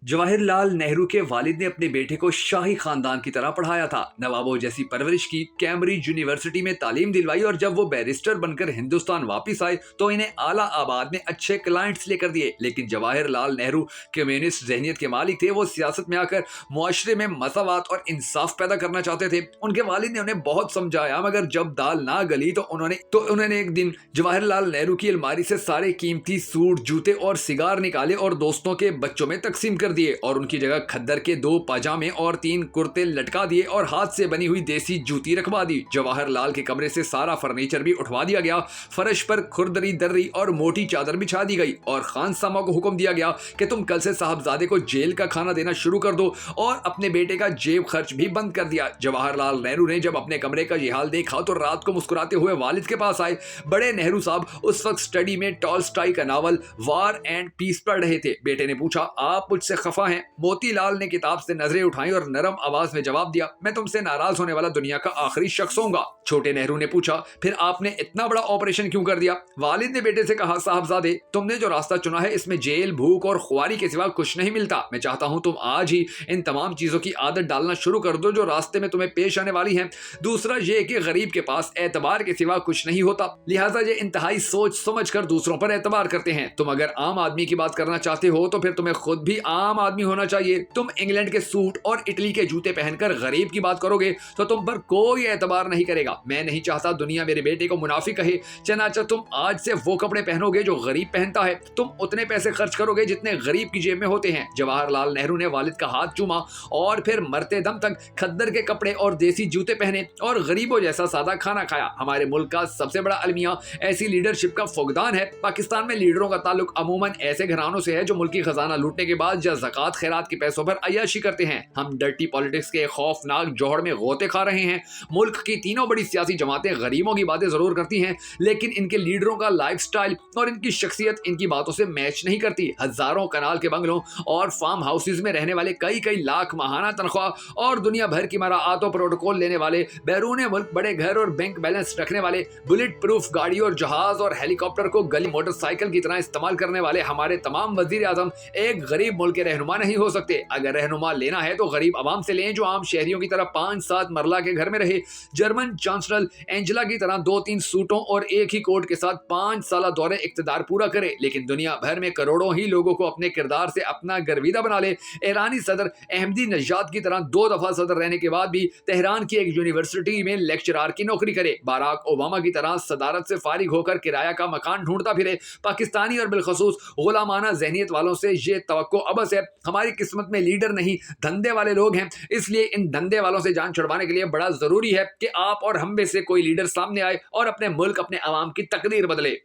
जवाहर लाल नेहरू के वालिद ने अपने बेटे को शाही खानदान की तरह पढ़ाया था, नवाबों जैसी परवरिश की, कैम्ब्रिज यूनिवर्सिटी में तालीम दिलवाई और जब वो बैरिस्टर बनकर हिंदुस्तान वापस आए तो इन्हें आला आबाद में अच्छे क्लाइंट्स लेकर दिए। लेकिन जवाहर लाल नेहरू कम्युनिस्ट जहनीत के मालिक थे। वो सियासत में आकर मुआशरे में मसावत और इंसाफ पैदा करना चाहते थे। उनके वालिद ने उन्हें बहुत समझाया, मगर जब दाल ना गली तो उन्होंने एक दिन जवाहर लाल नेहरू की अलमारी से सारे कीमती सूट, जूते और सिगार निकाले और दोस्तों के बच्चों में तकसीम कर दिए और उनकी जगह खद्दर के 2 पाजामे और 3 कुर्ते लटका दिए और हाथ से बनी हुई देसी जूती रखवा दी। जवाहर लाल के कमरे से सारा फर्नीचर भी उठवा दिया गया। फर्श पर खुरदरी दर्री और मोटी चादर बिछा दी गई और खानसामा को हुक्म दिया गया कि तुम कल से साहबजादे को जेल का खाना देना शुरू कर दो और अपने बेटे का जेब खर्च भी बंद कर दिया। जवाहरलाल नेहरू ने जब अपने कमरे का यह हाल देखा तो रात को मुस्कुराते हुए वालिद के पास आए। बड़े नेहरू साहब उस वक्त स्टडी में टॉलस्टॉय का नावल वार एंड पीस पढ़ रहे थे। बेटे ने पूछा, आप मुझसे खफा हैं? मोतीलाल ने किताब से नजरें उठाई और नरम आवाज में जवाब दिया, मैं तुमसे नाराज होने वाला दुनिया का आखिरी शख्स होऊंगा। छोटे नेहरू ने पूछा, फिर आपने इतना बड़ा ऑपरेशन क्यों कर दिया? वालिद ने बेटे से कहा, साहबजादे, तुमने जो रास्ता चुना है इसमें जेल, भूख और खुआरी के सिवा कुछ नहीं मिलता। मैं चाहता हूं तुम आज ही इन तमाम चीजों की आदत डालना शुरू कर दो जो रास्ते में तुम्हें पेश आने वाली हैं। दूसरा ये कि गरीब के पास एतबार के सिवा कुछ नहीं होता, लिहाजा ये इंतहाई सोच समझ कर दूसरों पर एतबार करते हैं। तुम अगर आम आदमी की बात करना चाहते हो तो फिर तुम्हें खुद भी आम आदमी होना चाहिए। तुम इंग्लैंड के सूट और इटली के जूते पहनकर गरीब की बात करोगे तो तुम पर कोई एतबार नहीं करेगा। मैं नहीं चाहता दुनिया मेरे बेटे को मुनाफिक कहे। चनाचा तुम आज से वो कपड़े पहनोगे जो गरीब पहनता है। तुम उतने पैसे खर्च करोगे जितने गरीब की जेब में होते हैं। जवाहरलाल नेहरू ने वालिद का हाथ चूमा और फिर मरते दम तक खद्दर के कपड़े और देसी जूते पहने और गरीबों जैसा सादा खाना खाया। हमारे मुल्क का सबसे बड़ा अलमिया ऐसी लीडरशिप का फुकदान है। पाकिस्तान में लीडरों का ताल्लुक अमूमन ऐसे घरानों से है जो मुल्की खजाना लूटने के बाद या ज़कात खैरात के पैसों पर अय्याशी करते हैं। हम डर्टी पॉलिटिक्स के खौफनाक जौहर में गोते खा रहे हैं। मुल्क की तीनों बड़ी सियासी जमातें गरीबों की बातें जरूर करती हैं, लेकिन इनके लीडरों का लाइफस्टाइल और इनकी शख्सियत इनकी बातों से मैच नहीं करती। हजारों कनाल के बंगलों और फार्म हाउसेज में रहने वाले कई लाख माहाना तनख्वाह और दुनिया भर की मराआत और प्रोटोकॉल लेने वाले, बैरून मुल्क बड़े घर और बैंक बैलेंस रखने वाले, बुलेट प्रूफ गाड़ी और जहाज और हेलीकॉप्टर को गली मोटरसाइकिल की तरह इस्तेमाल करने वाले हमारे तमाम वजीर आजम एक गरीब मुल्क के रहनुमा नहीं हो सकते। अगर रहनुमा लेना है तो गरीब आवाम से लें जो आम शहरियों की तरह 5-7 मरला के घर में रहे। जर्मन चांसलर एंजेला की तरह 2-3 सूटों और एक ही कोट के साथ 5 साल दौरे इक्तदार पूरा करे, लेकिन दुनिया भर में करोड़ों ही लोगों को अपने किरदार से अपना गर्विदा बना ले। ईरानी सदर अहमदी नजाद की तरह 2 दफा सदर रहने के बाद भी तेहरान की एक यूनिवर्सिटी में लेक्चरार की नौकरी करे। बाराक ओबामा की तरह सदारत से फारिग होकर किराया का मकान ढूंढता फिरे। पाकिस्तानी और बिलखसूस गुलामाना जहनियत वालों से ये तवक्को अबस है। हमारी किस्मत में लीडर नहीं धंधे वाले लोग हैं, इसलिए इन धंधे वालों से जान छुड़वाने के लिए बड़ा जरूरी है कि आप और हम में से कोई लीडर सामने आए और अपने मुल्क, अपने अवाम की तकदीर बदले।